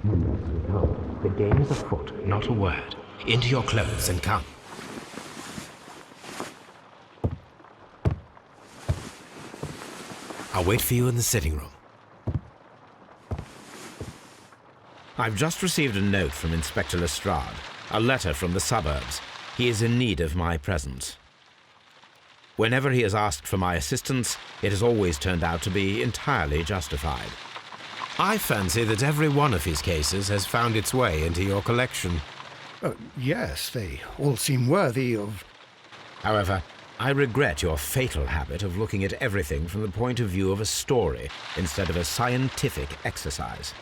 Come. The game is afoot. Not a word. Into your clothes and come. I'll wait for you in the sitting room. I've just received a note from Inspector Lestrade, a letter from the suburbs. He is in need of my presence. Whenever he has asked for my assistance, it has always turned out to be entirely justified. I fancy that every one of his cases has found its way into your collection. Yes, they all seem worthy of... However, I regret your fatal habit of looking at everything from the point of view of a story instead of a scientific exercise.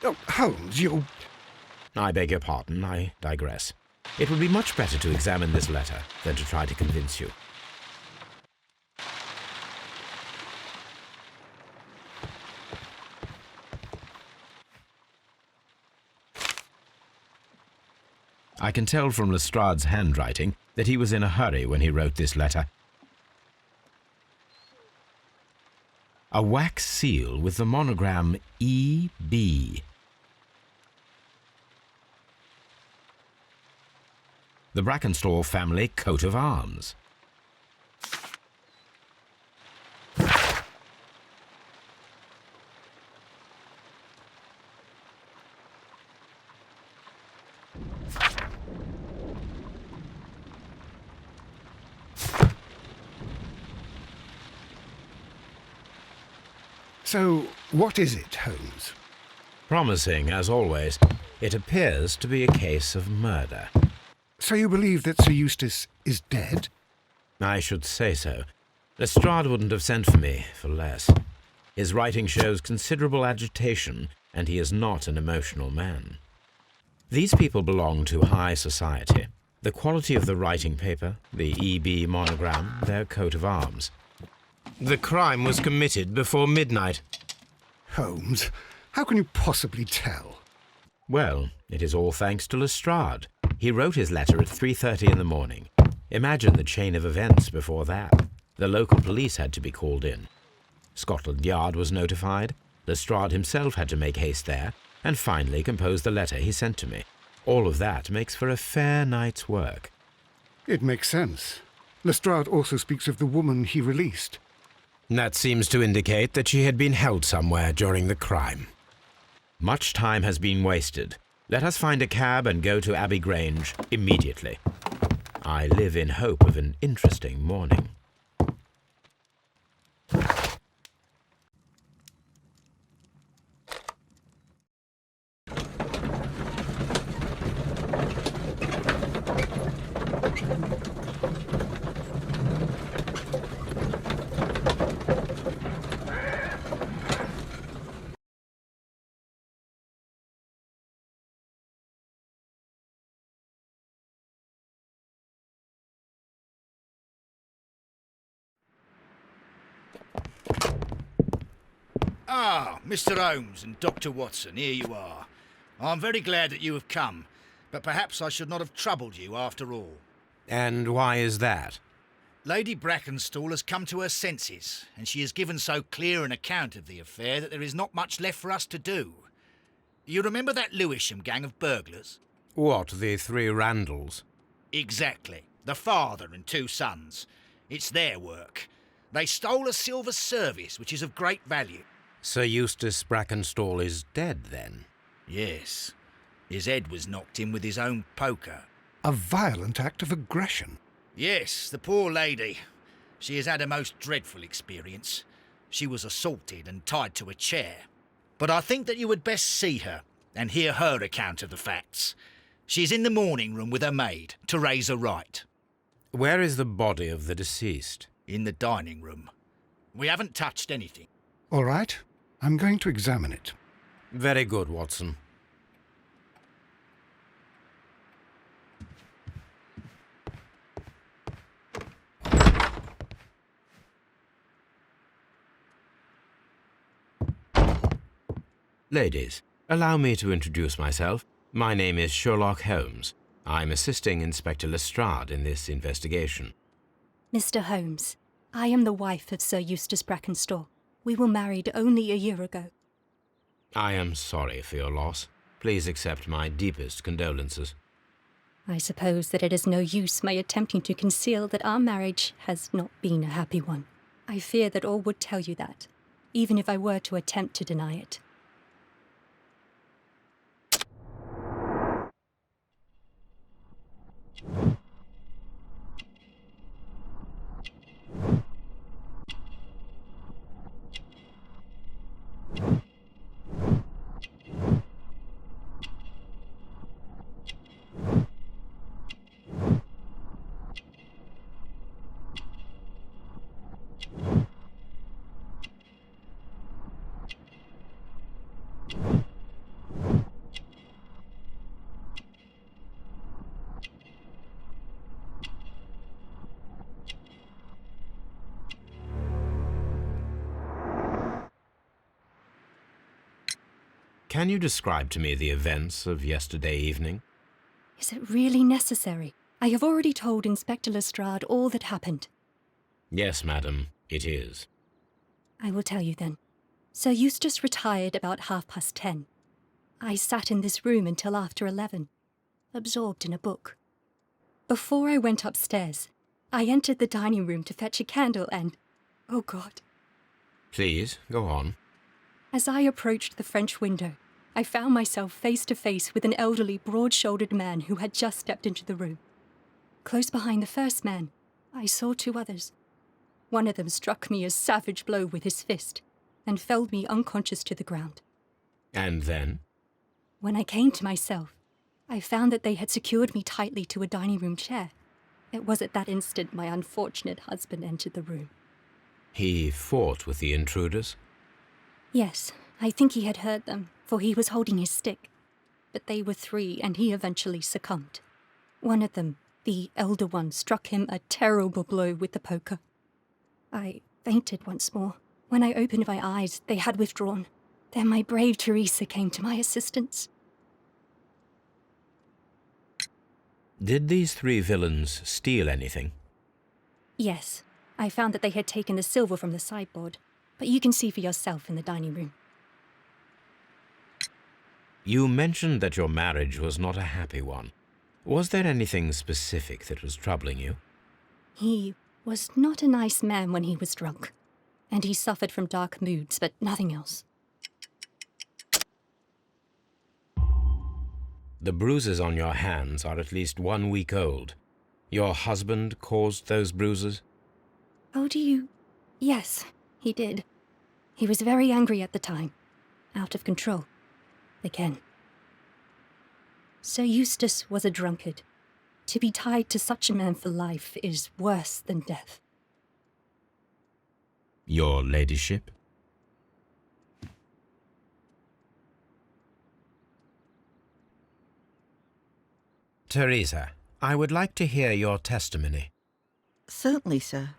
Oh, Holmes, you... I beg your pardon, I digress. It would be much better to examine this letter than to try to convince you. I can tell from Lestrade's handwriting that he was in a hurry when he wrote this letter. A wax seal with the monogram E.B. The Brackenstall family coat of arms. So, what is it, Holmes? Promising, as always, it appears to be a case of murder. So you believe that Sir Eustace is dead? I should say so. Lestrade wouldn't have sent for me for less. His writing shows considerable agitation, and he is not an emotional man. These people belong to high society. The quality of the writing paper, the E.B. monogram, their coat of arms. The crime was committed before midnight. Holmes, how can you possibly tell? Well, it is all thanks to Lestrade. He wrote his letter at 3:30 in the morning. Imagine the chain of events before that. The local police had to be called in. Scotland Yard was notified. Lestrade himself had to make haste there, and finally compose the letter he sent to me. All of that makes for a fair night's work. It makes sense. Lestrade also speaks of the woman he released. That seems to indicate that she had been held somewhere during the crime. Much time has been wasted. Let us find a cab and go to Abbey Grange immediately. I live in hope of an interesting morning. Ah, Mr. Holmes and Dr. Watson, here you are. I'm very glad that you have come, but perhaps I should not have troubled you after all. And why is that? Lady Brackenstall has come to her senses, and she has given so clear an account of the affair that there is not much left for us to do. You remember that Lewisham gang of burglars? What, the three Randalls? Exactly. The father and two sons. It's their work. They stole a silver service, which is of great value. Sir Eustace Brackenstall is dead, then? Yes. His head was knocked in with his own poker. A violent act of aggression. Yes, the poor lady. She has had a most dreadful experience. She was assaulted and tied to a chair. But I think that you would best see her and hear her account of the facts. She's in the morning room with her maid, Teresa Wright. Where is the body of the deceased? In the dining room. We haven't touched anything. All right, I'm going to examine it. Very good, Watson. Ladies, allow me to introduce myself. My name is Sherlock Holmes. I'm assisting Inspector Lestrade in this investigation. Mr. Holmes, I am the wife of Sir Eustace Brackenstall. We were married only a year ago. I am sorry for your loss. Please accept my deepest condolences. I suppose that it is no use my attempting to conceal that our marriage has not been a happy one. I fear that all would tell you that, even if I were to attempt to deny it. Can you describe to me the events of yesterday evening? Is it really necessary? I have already told Inspector Lestrade all that happened. Yes, madam, it is. I will tell you then. Sir Eustace retired about 10:30. I sat in this room until after 11, absorbed in a book. Before I went upstairs, I entered the dining room to fetch a candle and... oh God. Please, go on. As I approached the French window, I found myself face to face with an elderly, broad-shouldered man who had just stepped into the room. Close behind the first man, I saw two others. One of them struck me a savage blow with his fist and felled me unconscious to the ground. And then? When I came to myself, I found that they had secured me tightly to a dining room chair. It was at that instant my unfortunate husband entered the room. He fought with the intruders? Yes, I think he had heard them, for he was holding his stick. But they were three, and he eventually succumbed. One of them, the elder one, struck him a terrible blow with the poker. I fainted once more. When I opened my eyes, they had withdrawn. Then my brave Teresa came to my assistance. Did these three villains steal anything? Yes, I found that they had taken the silver from the sideboard, but you can see for yourself in the dining room. You mentioned that your marriage was not a happy one. Was there anything specific that was troubling you? He was not a nice man when he was drunk, and he suffered from dark moods, but nothing else. The bruises on your hands are at least 1 week old. Your husband caused those bruises? Oh, do you... Yes, he did. He was very angry at the time. Out of control. Again. Sir Eustace was a drunkard. To be tied to such a man for life is worse than death. Your ladyship? Teresa, I would like to hear your testimony. Certainly, sir.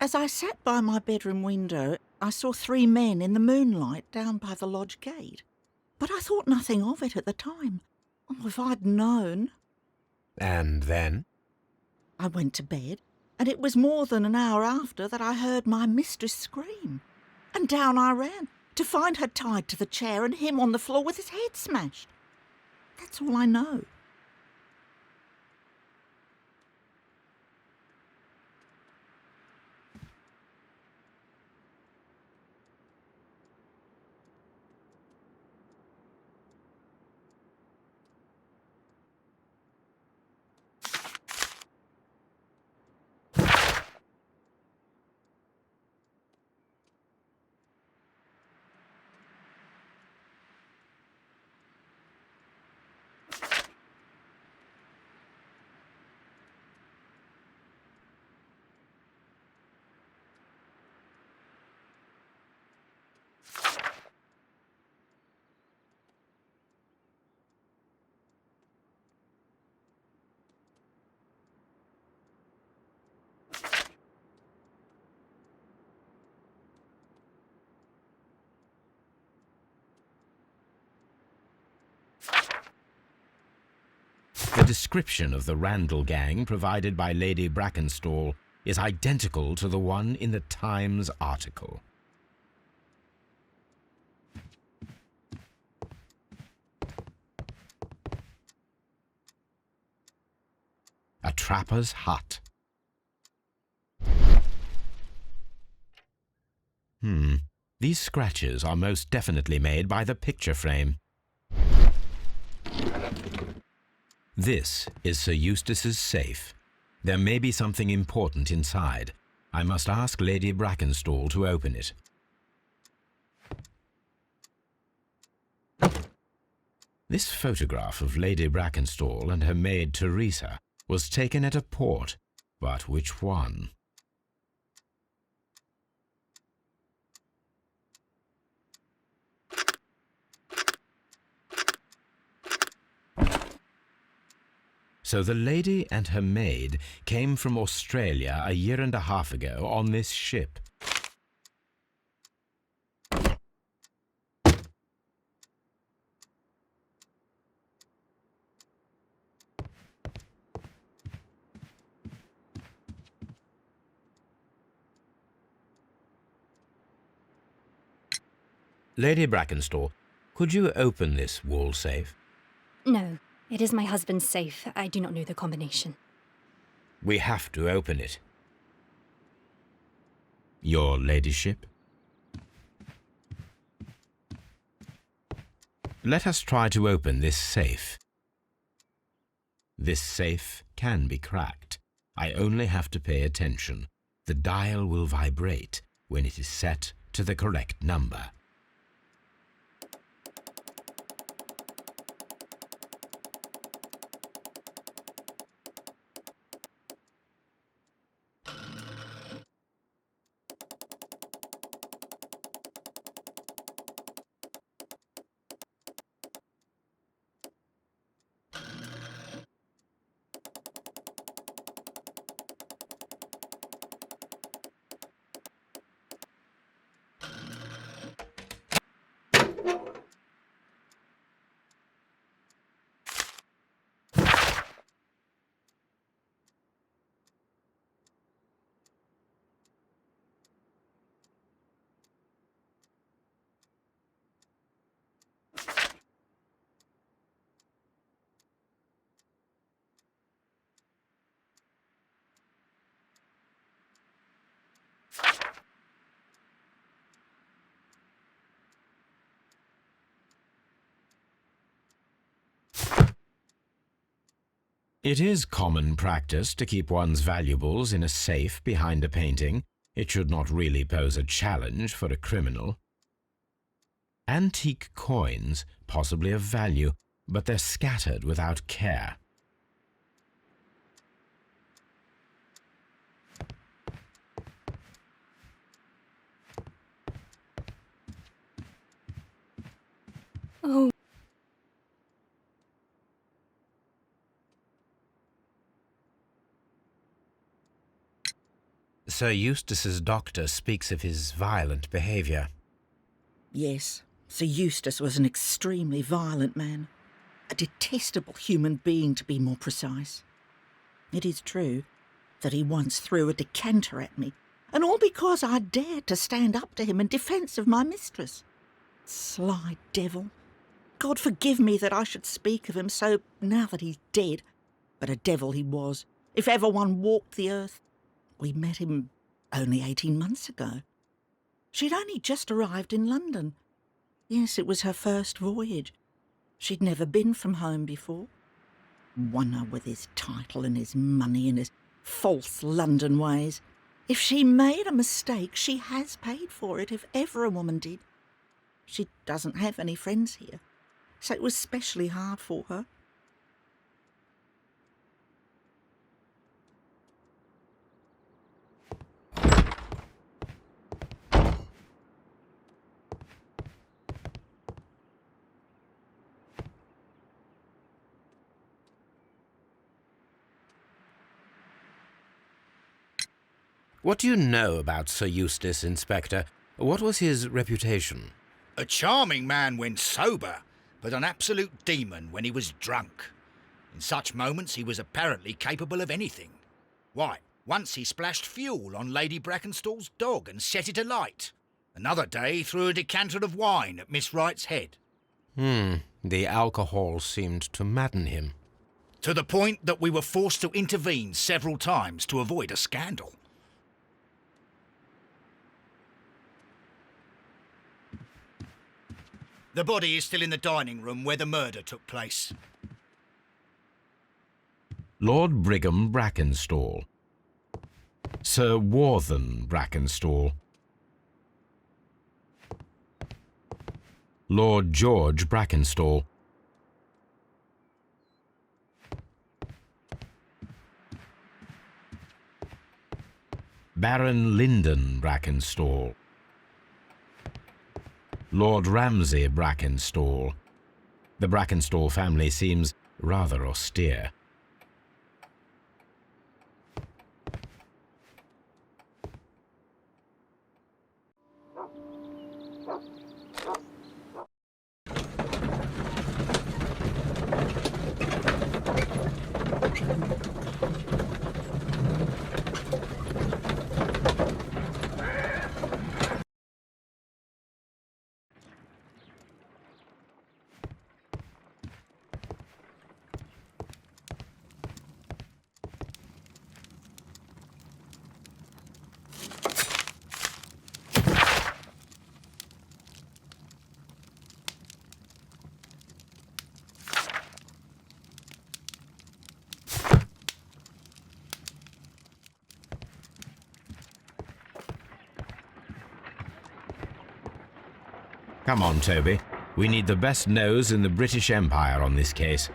As I sat by my bedroom window, I saw 3 men in the moonlight down by the lodge gate. But I thought nothing of it at the time. Oh, if I'd known. And then? I went to bed, and it was more than an hour after that I heard my mistress scream. And down I ran, to find her tied to the chair and him on the floor with his head smashed. That's all I know. description of the Randall gang provided by Lady Brackenstall is identical to the one in the Times article. A trapper's hut. These scratches are most definitely made by the picture frame. This is Sir Eustace's safe. There may be something important inside. I must ask Lady Brackenstall to open it. This photograph of Lady Brackenstall and her maid Teresa was taken at a port, but which one? So the lady and her maid came from Australia a year and a half ago on this ship. Lady Brackenstall, could you open this wall safe? No, it is my husband's safe. I do not know the combination. We have to open it. Your ladyship? Let us try to open this safe. This safe can be cracked. I only have to pay attention. The dial will vibrate when it is set to the correct number. It is common practice to keep one's valuables in a safe behind a painting. It should not really pose a challenge for a criminal. Antique coins, possibly of value, but they're scattered without care. Oh. Sir Eustace's doctor speaks of his violent behaviour. Yes, Sir Eustace was an extremely violent man. A detestable human being, to be more precise. It is true that he once threw a decanter at me, and all because I dared to stand up to him in defence of my mistress. Sly devil. God forgive me that I should speak of him so now that he's dead, but a devil he was, if ever one walked the earth. We met him only 18 months ago. She'd only just arrived in London. Yes, it was her first voyage. She'd never been from home before. Wonder with his title and his money and his false London ways. If she made a mistake, she has paid for it, if ever a woman did. She doesn't have any friends here, so it was specially hard for her. What do you know about Sir Eustace, Inspector? What was his reputation? A charming man when sober, but an absolute demon when he was drunk. In such moments he was apparently capable of anything. Why, once he splashed fuel on Lady Brackenstall's dog and set it alight. Another day he threw a decanter of wine at Miss Wright's head. The alcohol seemed to madden him. To the point that we were forced to intervene several times to avoid a scandal. The body is still in the dining room where the murder took place. Lord Brigham Brackenstall. Sir Warthen Brackenstall. Lord George Brackenstall. Baron Lyndon Brackenstall. Lord Ramsay Brackenstall. The Brackenstall family seems rather austere. Come on, Toby. We need the best nose in the British Empire on this case.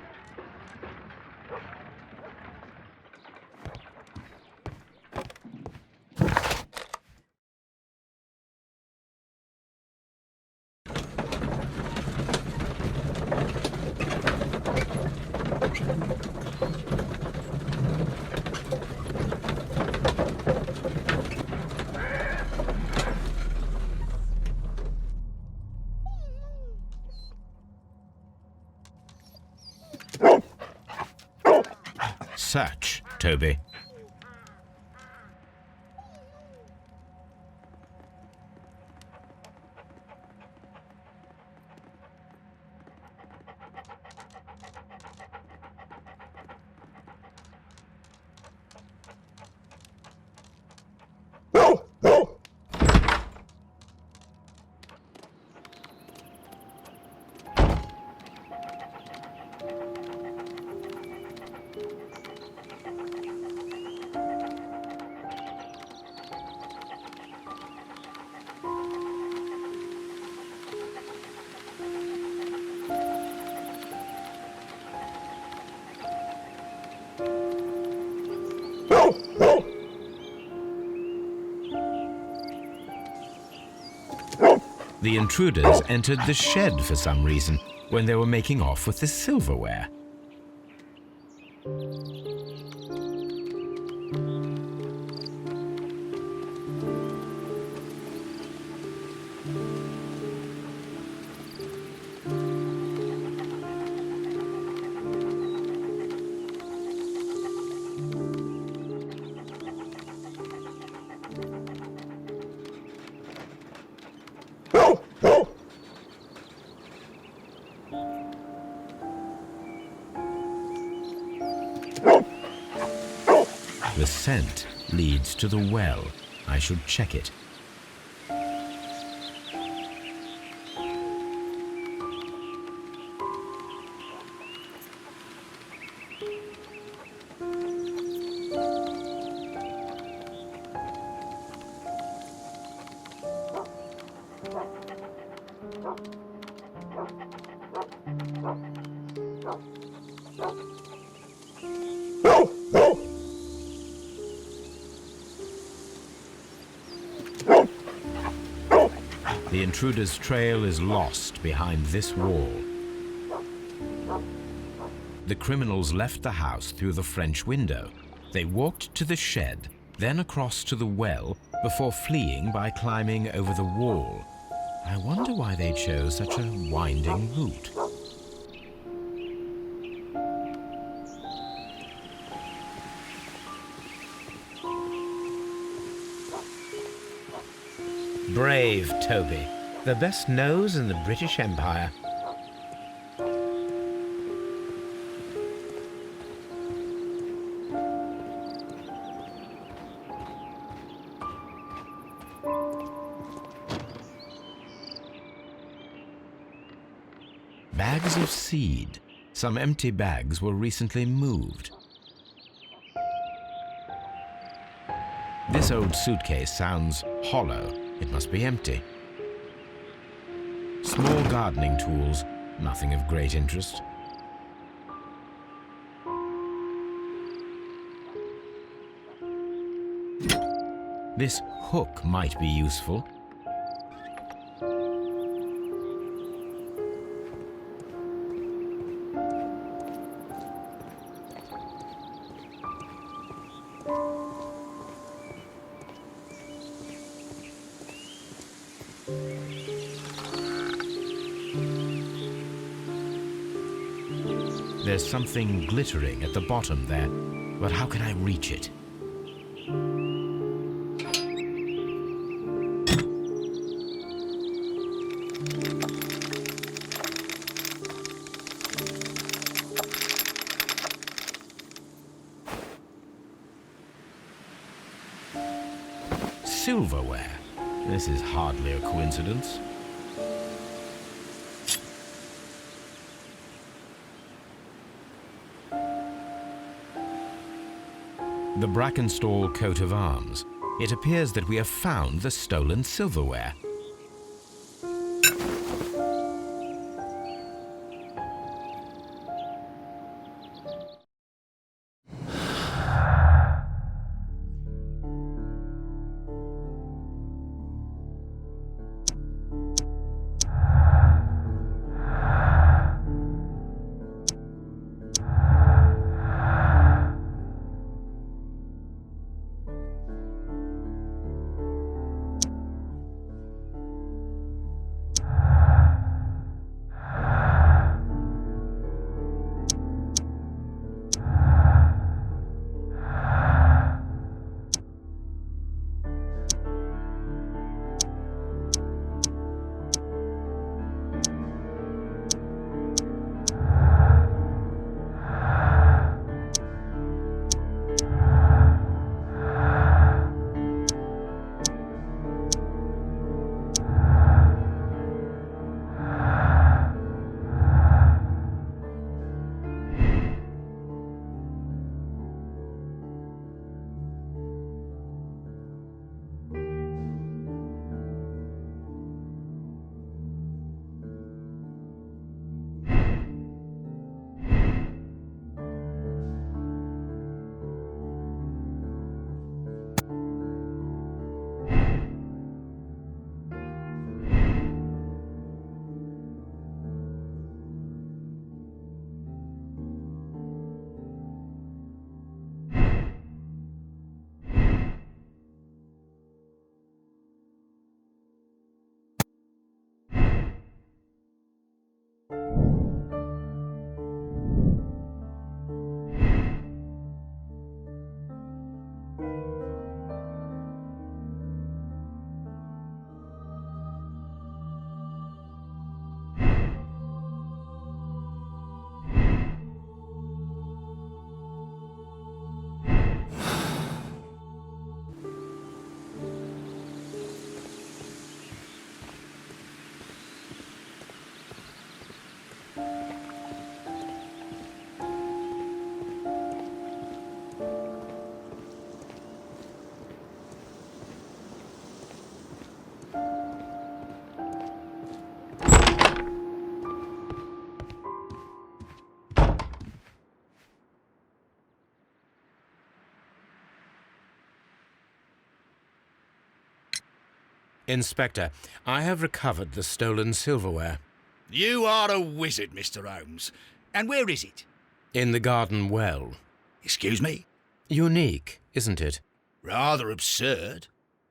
Search, Toby. The intruders entered the shed for some reason when they were making off with the silverware. The scent leads to the well. I should check it. The intruder's trail is lost behind this wall. The criminals left the house through the French window. They walked to the shed, then across to the well, before fleeing by climbing over the wall. I wonder why they chose such a winding route. Brave Toby, the best nose in the British Empire. Bags of seed. Some empty bags were recently moved. This old suitcase sounds hollow. It must be empty. Small gardening tools, nothing of great interest. This hook might be useful. There's something glittering at the bottom there, but how can I reach it? Silverware. This is hardly a coincidence. The Brackenstall coat of arms. It appears that we have found the stolen silverware. Inspector, I have recovered the stolen silverware. You are a wizard, Mr. Holmes. And where is it? In the garden well. Excuse me? Unique, isn't it? Rather absurd.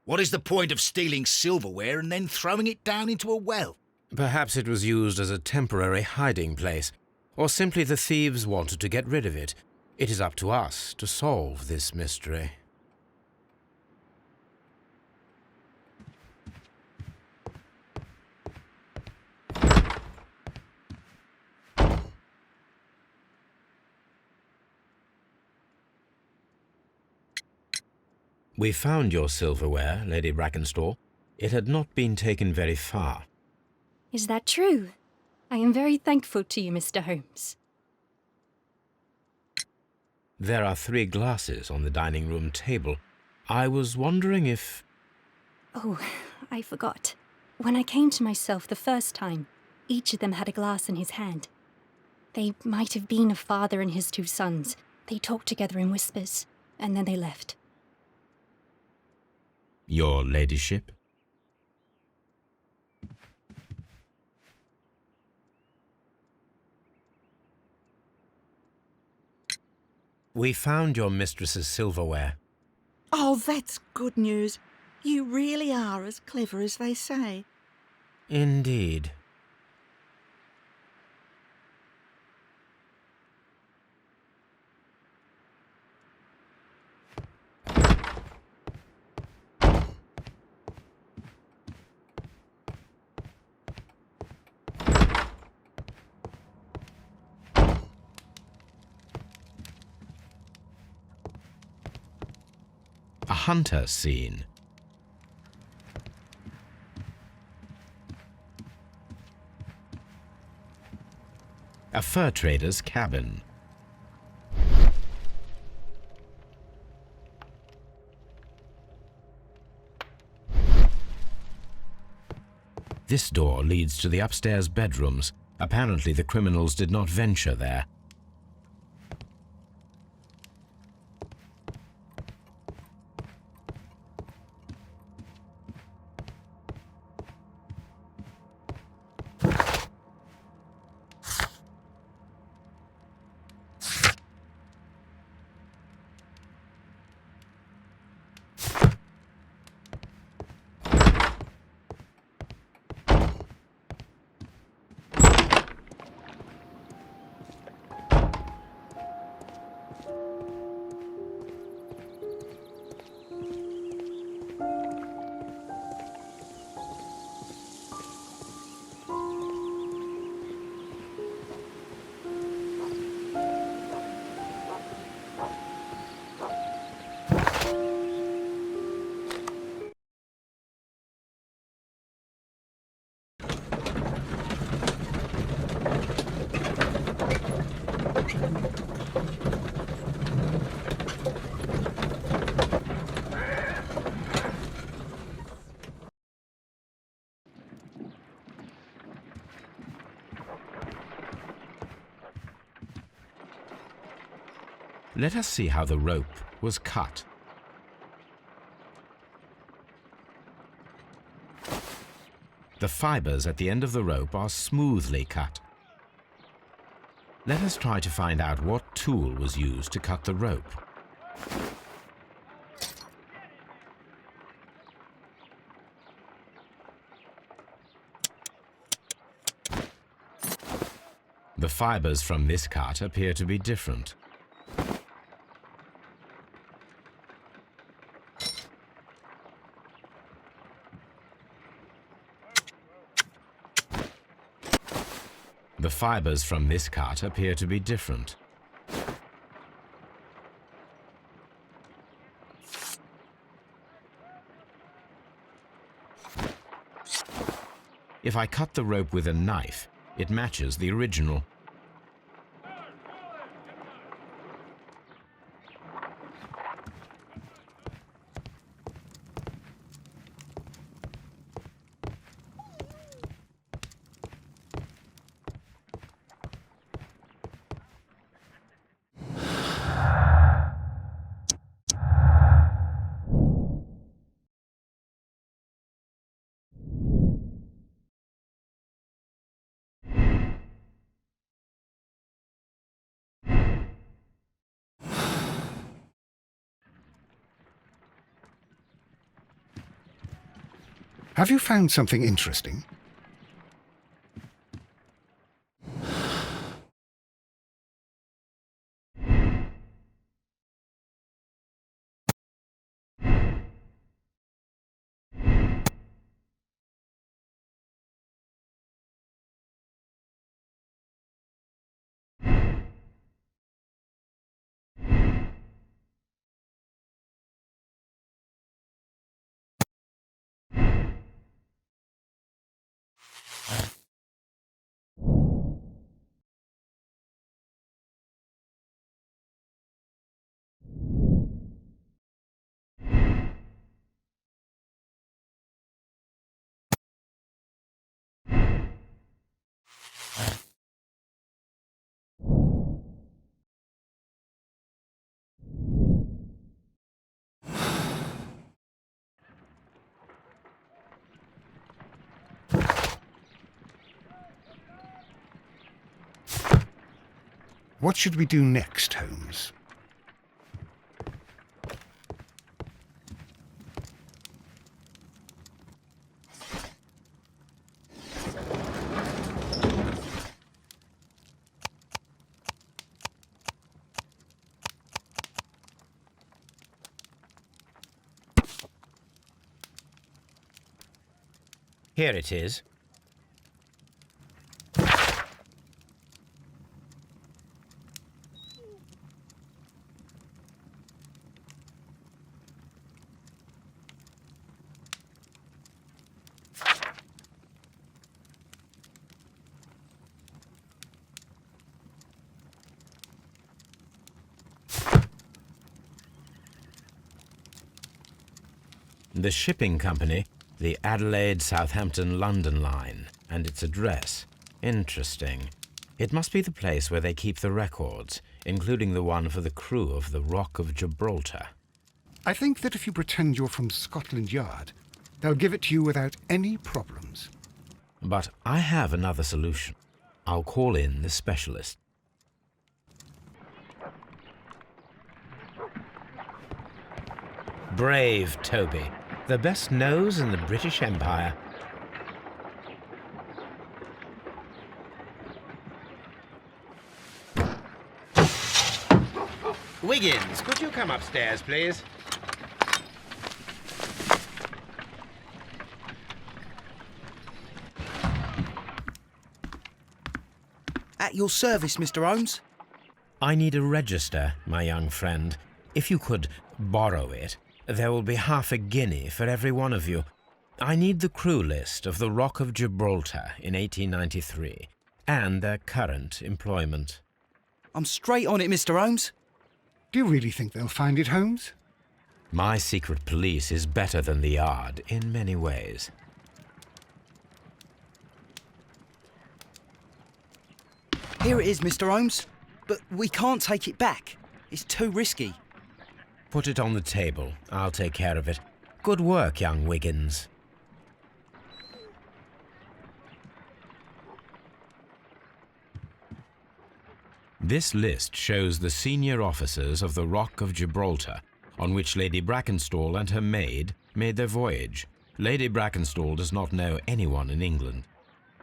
What is the point of stealing silverware and then throwing it down into a well? Perhaps it was used as a temporary hiding place, or simply the thieves wanted to get rid of it. It is up to us to solve this mystery. We found your silverware, Lady Brackenstall. It had not been taken very far. Is that true? I am very thankful to you, Mr. Holmes. There are 3 glasses on the dining room table. I was wondering if... Oh, I forgot. When I came to myself the first time, each of them had a glass in his hand. They might have been a father and his 2 sons. They talked together in whispers, and then they left. Your ladyship? We found your mistress's silverware. Oh, that's good news. You really are as clever as they say. Indeed. A hunter scene. A fur trader's cabin. This door leads to the upstairs bedrooms. Apparently the criminals did not venture there. Let us see how the rope was cut. The fibers at the end of the rope are smoothly cut. Let us try to find out what tool was used to cut the rope. The fibers from this cut appear to be different. The fibers from this cut appear to be different. If I cut the rope with a knife, it matches the original. Have you found something interesting? What should we do next, Holmes? Here it is. The shipping company, the Adelaide, Southampton, London line, and its address. Interesting. It must be the place where they keep the records, including the one for the crew of the Rock of Gibraltar. I think that if you pretend you're from Scotland Yard, they'll give it to you without any problems. But I have another solution. I'll call in the specialist. Brave Toby, the best nose in the British Empire. Wiggins, could you come upstairs, please? At your service, Mr. Holmes. I need a register, my young friend. If you could borrow it, there will be half a guinea for every one of you. I need the crew list of the Rock of Gibraltar in 1893 and their current employment. I'm straight on it, Mr. Holmes. Do you really think they'll find it, Holmes? My secret police is better than the Yard in many ways. Here it is, Mr. Holmes. But we can't take it back. It's too risky. Put it on the table. I'll take care of it. Good work, young Wiggins. This list shows the senior officers of the Rock of Gibraltar, on which Lady Brackenstall and her maid made their voyage. Lady Brackenstall does not know anyone in England.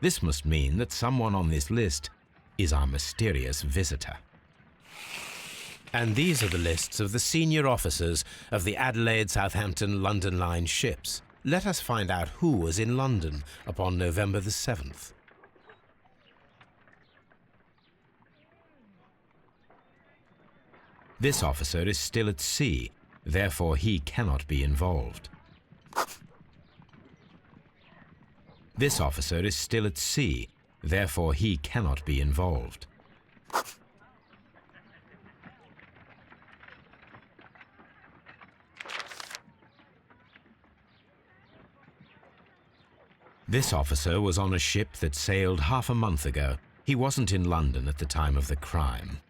This must mean that someone on this list is our mysterious visitor. And these are the lists of the senior officers of the Adelaide, Southampton, London line ships. Let us find out who was in London upon November the 7th. This officer is still at sea, therefore he cannot be involved. This officer is still at sea, therefore he cannot be involved. This officer was on a ship that sailed half a month ago. He wasn't in London at the time of the crime.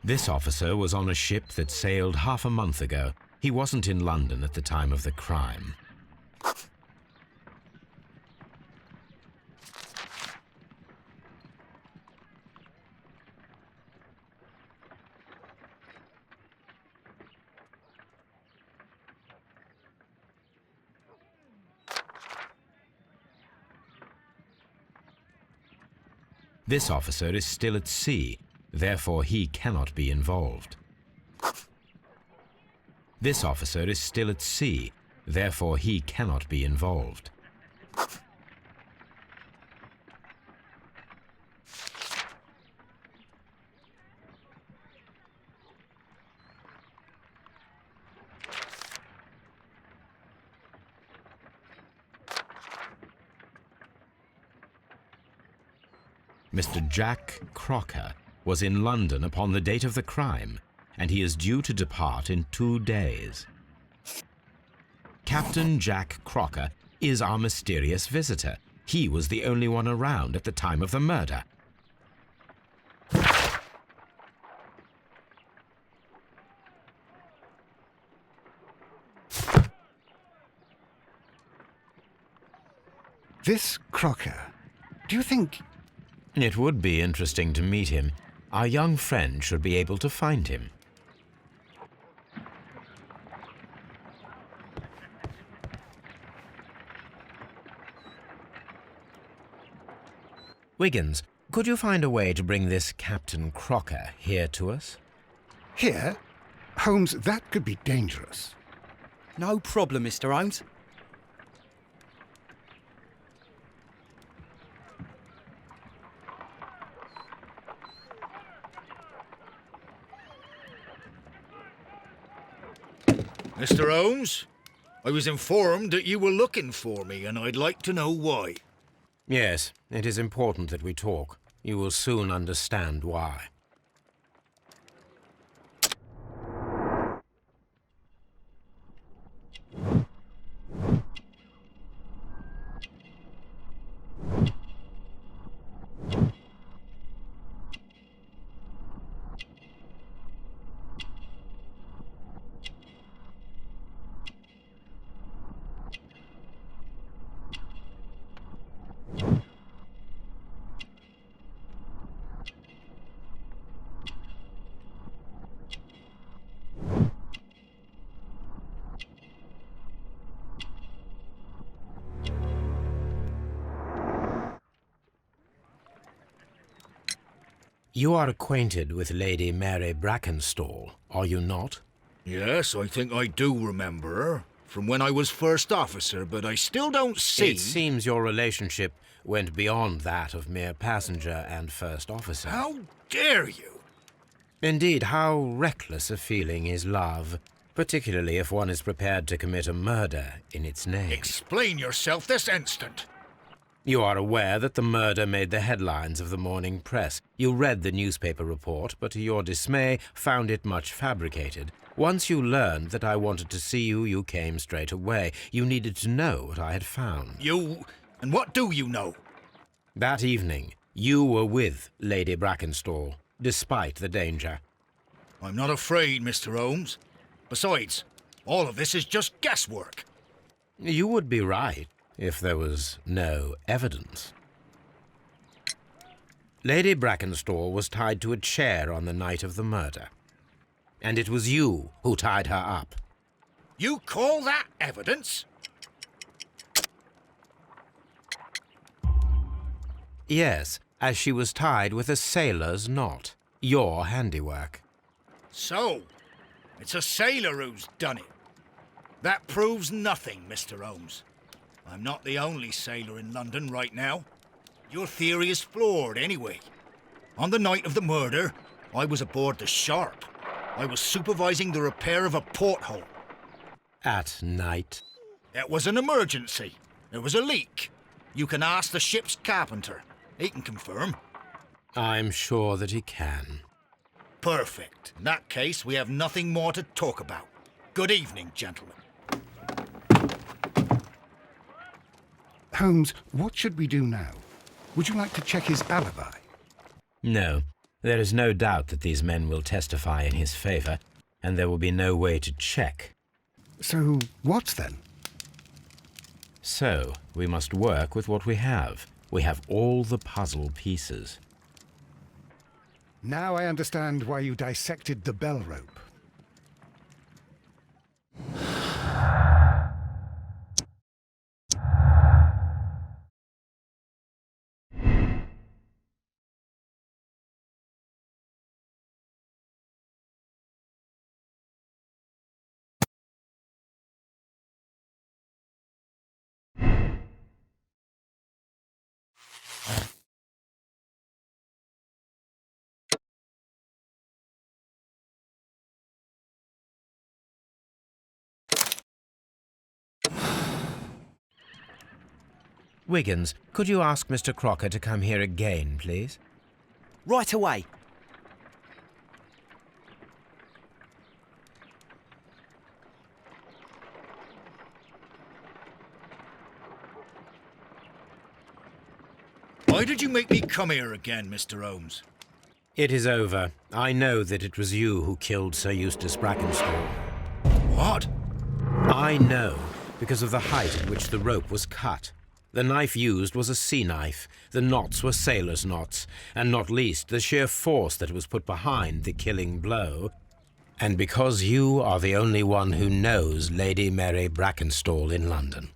This officer was on a ship that sailed half a month ago. He wasn't in London at the time of the crime. This officer is still at sea, therefore he cannot be involved. This officer is still at sea, therefore he cannot be involved. Mr. Jack Crocker was in London upon the date of the crime, and he is due to depart in 2 days. Captain Jack Crocker is our mysterious visitor. He was the only one around at the time of the murder. This Crocker, do you think... It would be interesting to meet him. Our young friend should be able to find him. Wiggins, could you find a way to bring this Captain Crocker here to us? Here? Holmes, that could be dangerous. No problem, Mr. Holmes. Mr. Holmes, I was informed that you were looking for me, and I'd like to know why. Yes, it is important that we talk. You will soon understand why. You are acquainted with Lady Mary Brackenstall, are you not? Yes, I think I do remember her, from when I was first officer, but I still don't see... It seems your relationship went beyond that of mere passenger and first officer. How dare you? Indeed, how reckless a feeling is love, particularly if one is prepared to commit a murder in its name. Explain yourself this instant. You are aware that the murder made the headlines of the morning press. You read the newspaper report, but to your dismay, found it much fabricated. Once you learned that I wanted to see you, you came straight away. You needed to know what I had found. You... and what do you know? That evening, you were with Lady Brackenstall, despite the danger. I'm not afraid, Mr. Holmes. Besides, all of this is just guesswork. You would be right if there was no evidence. Lady Brackenstall was tied to a chair on the night of the murder. And it was you who tied her up. You call that evidence? Yes, as she was tied with a sailor's knot. Your handiwork. So, it's a sailor who's done it. That proves nothing, Mr. Holmes. I'm not the only sailor in London right now. Your theory is flawed anyway. On the night of the murder, I was aboard the Sharp. I was supervising the repair of a porthole. At night? It was an emergency. There was a leak. You can ask the ship's carpenter. He can confirm. I'm sure that he can. Perfect. In that case, we have nothing more to talk about. Good evening, gentlemen. Holmes, what should we do now? Would you like to check his alibi? No. There is no doubt that these men will testify in his favor, and there will be no way to check. So, what then? So, we must work with what we have. We have all the puzzle pieces. Now I understand why you dissected the bell rope. Wiggins, could you ask Mr. Crocker to come here again, please? Right away. Why did you make me come here again, Mr. Holmes? It is over. I know that it was you who killed Sir Eustace Brackenstall. What? I know, because of the height at which the rope was cut. The knife used was a sea knife. The knots were sailor's knots, and not least the sheer force that was put behind the killing blow. And because you are the only one who knows Lady Mary Brackenstall in London.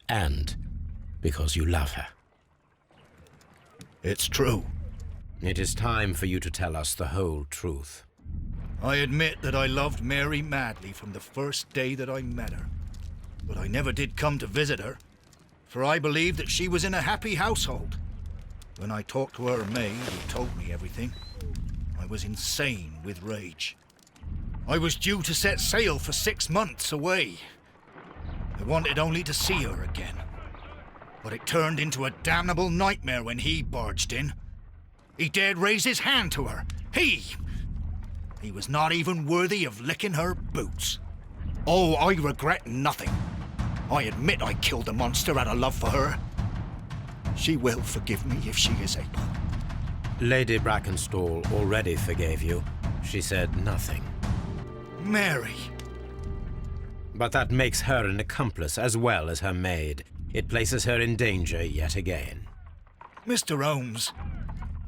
And because you love her. It's true. It is time for you to tell us the whole truth. I admit that I loved Mary madly from the first day that I met her. But I never did come to visit her, for I believed that she was in a happy household. When I talked to her maid, who told me everything, I was insane with rage. I was due to set sail for 6 months away. I wanted only to see her again. But it turned into a damnable nightmare when he barged in. He dared raise his hand to her. He was not even worthy of licking her boots. Oh, I regret nothing. I admit I killed the monster out of love for her. She will forgive me if she is able. Lady Brackenstall already forgave you. She said nothing. Mary. But that makes her an accomplice as well as her maid. It places her in danger yet again. Mr. Holmes.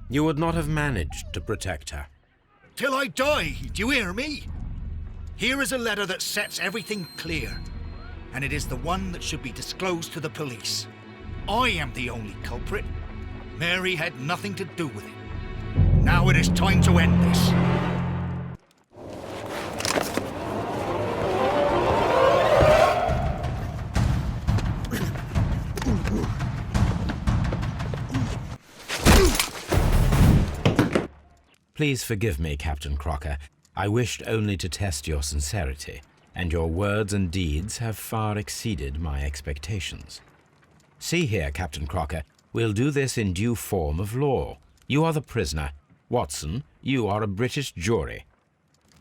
You would not have managed to protect her. Till I die, do you hear me? Here is a letter that sets everything clear, and it is the one that should be disclosed to the police. I am the only culprit. Mary had nothing to do with it. Now it is time to end this. Please forgive me, Captain Crocker. I wished only to test your sincerity, and your words and deeds have far exceeded my expectations. See here, Captain Crocker, we'll do this in due form of law. You are the prisoner. Watson, you are a British jury.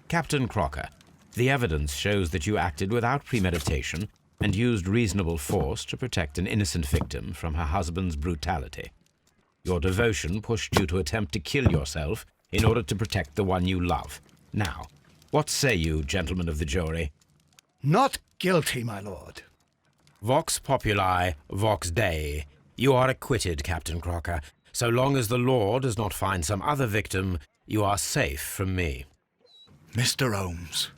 Captain Crocker, the evidence shows that you acted without premeditation and used reasonable force to protect an innocent victim from her husband's brutality. Your devotion pushed you to attempt to kill yourself in order to protect the one you love. Now, what say you, gentlemen of the jury? Not guilty, my lord. Vox populi, vox Dei. You are acquitted, Captain Crocker. So long as the law does not find some other victim, you are safe from me. Mr. Holmes.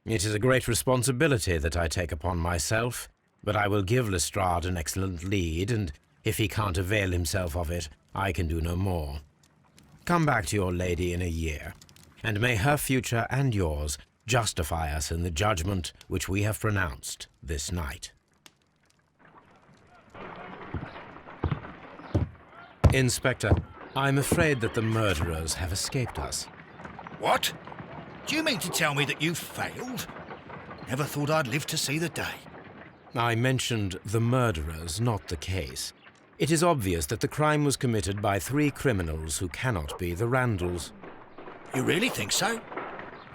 It is a great responsibility that I take upon myself, but I will give Lestrade an excellent lead, and if he can't avail himself of it, I can do no more. Come back to your lady in a year, and may her future and yours justify us in the judgment which we have pronounced this night. Inspector, I'm afraid that the murderers have escaped us. What? Do you mean to tell me that you failed? Never thought I'd live to see the day. I mentioned the murderers, not the case. It is obvious that the crime was committed by 3 criminals who cannot be the Randalls. You really think so?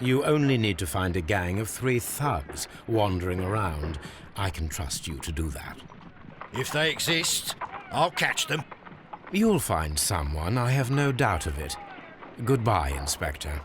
You only need to find a gang of 3 thugs wandering around. I can trust you to do that. If they exist, I'll catch them. You'll find someone, I have no doubt of it. Goodbye, Inspector.